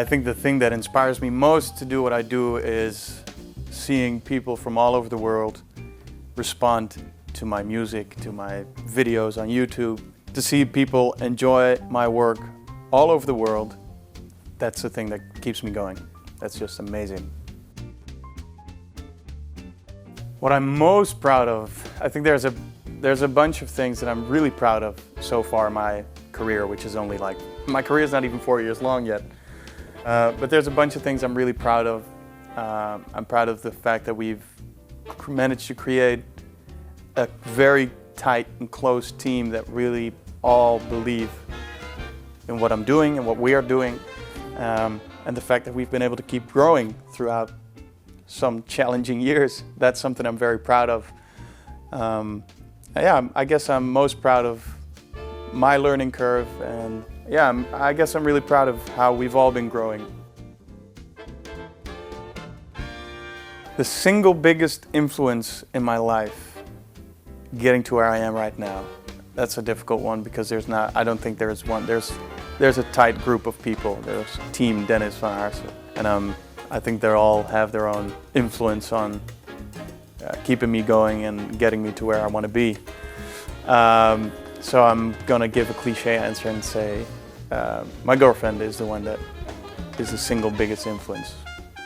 I think the thing that inspires me most to do what I do is seeing people from all over the world respond to my music, to my videos on YouTube. To see people enjoy my work all over the world, that's the thing that keeps me going. That's just amazing. What I'm most proud of, I think there's a bunch of things that I'm really proud of so far in my career, which is only like, my career is not even 4 years long yet. But there's a bunch of things I'm really proud of. I'm proud of the fact that we've managed to create a very tight and close team that really all believe in what I'm doing and what we are doing. And the fact that we've been able to keep growing throughout some challenging years, that's something I'm very proud of. Yeah, I guess I'm most proud of my learning curve, and yeah, I guess I'm really proud of how we've all been growing. The single biggest influence in my life, getting to where I am right now, that's a difficult one because I don't think there's one. There's a tight group of people. There's Team Dennis van Aarssen, and I think they all have their own influence on keeping me going and getting me to where I want to be. So I'm gonna give a cliche answer and say my girlfriend is the one that is the single biggest influence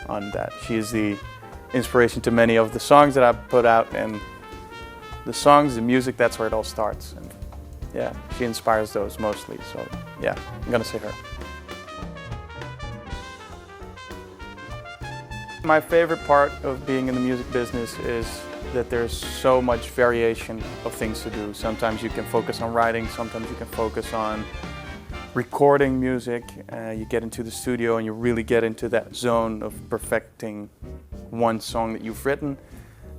on that. She is the inspiration to many of the songs that I put out, and the songs, the music, that's where it all starts. And yeah, she inspires those mostly, so yeah, I'm gonna say her. My favorite part of being in the music business is that there's so much variation of things to do. Sometimes you can focus on writing, sometimes you can focus on recording music. You get into the studio and you really get into that zone of perfecting one song that you've written.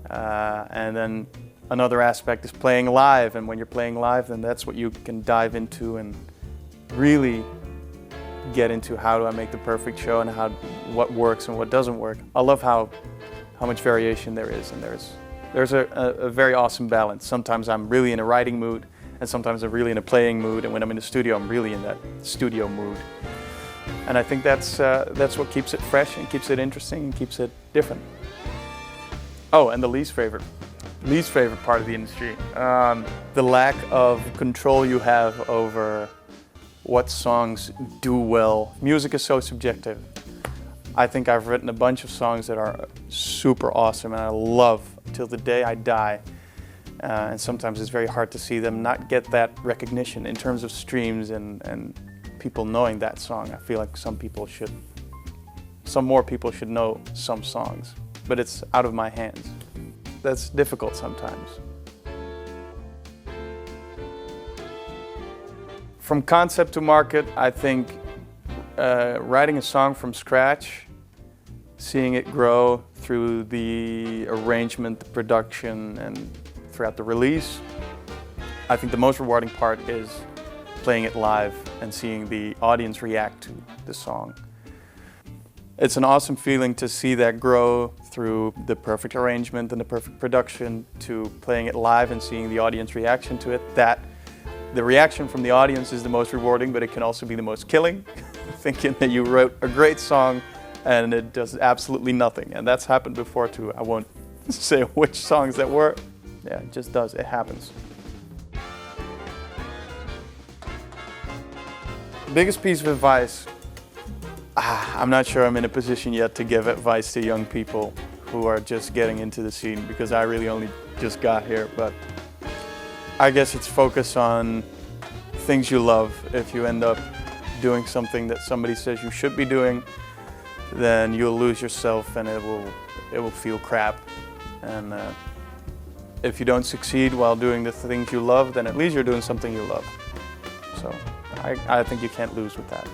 And then another aspect is playing live, and when you're playing live, then that's what you can dive into and really get into. How do I make the perfect show, and what works and what doesn't work. I love how much variation there is, and there's a very awesome balance. Sometimes I'm really in a writing mood, and sometimes I'm really in a playing mood, and when I'm in the studio, I'm really in that studio mood. And I think that's what keeps it fresh and keeps it interesting and keeps it different. Oh, and the least favorite part of the industry, the lack of control you have over what songs do well. Music is so subjective. I think I've written a bunch of songs that are super awesome and I love till the day I die. And sometimes it's very hard to see them not get that recognition in terms of streams and people knowing that song. I feel like some more people should know some songs, but it's out of my hands. That's difficult sometimes. From concept to market, I think writing a song from scratch, seeing it grow through the arrangement, the production, and throughout the release, I think the most rewarding part is playing it live and seeing the audience react to the song. It's an awesome feeling to see that grow through the perfect arrangement and the perfect production to playing it live and seeing the audience reaction to it. The reaction from the audience is the most rewarding, but it can also be the most killing. Thinking that you wrote a great song and it does absolutely nothing. And that's happened before too. I won't say which songs that were. Yeah, it just does, it happens. Biggest piece of advice, I'm not sure I'm in a position yet to give advice to young people who are just getting into the scene, because I really only just got here, but I guess it's focus on things you love. If you end up doing something that somebody says you should be doing, then you'll lose yourself and it will feel crap. And if you don't succeed while doing the things you love, then at least you're doing something you love. So I think you can't lose with that.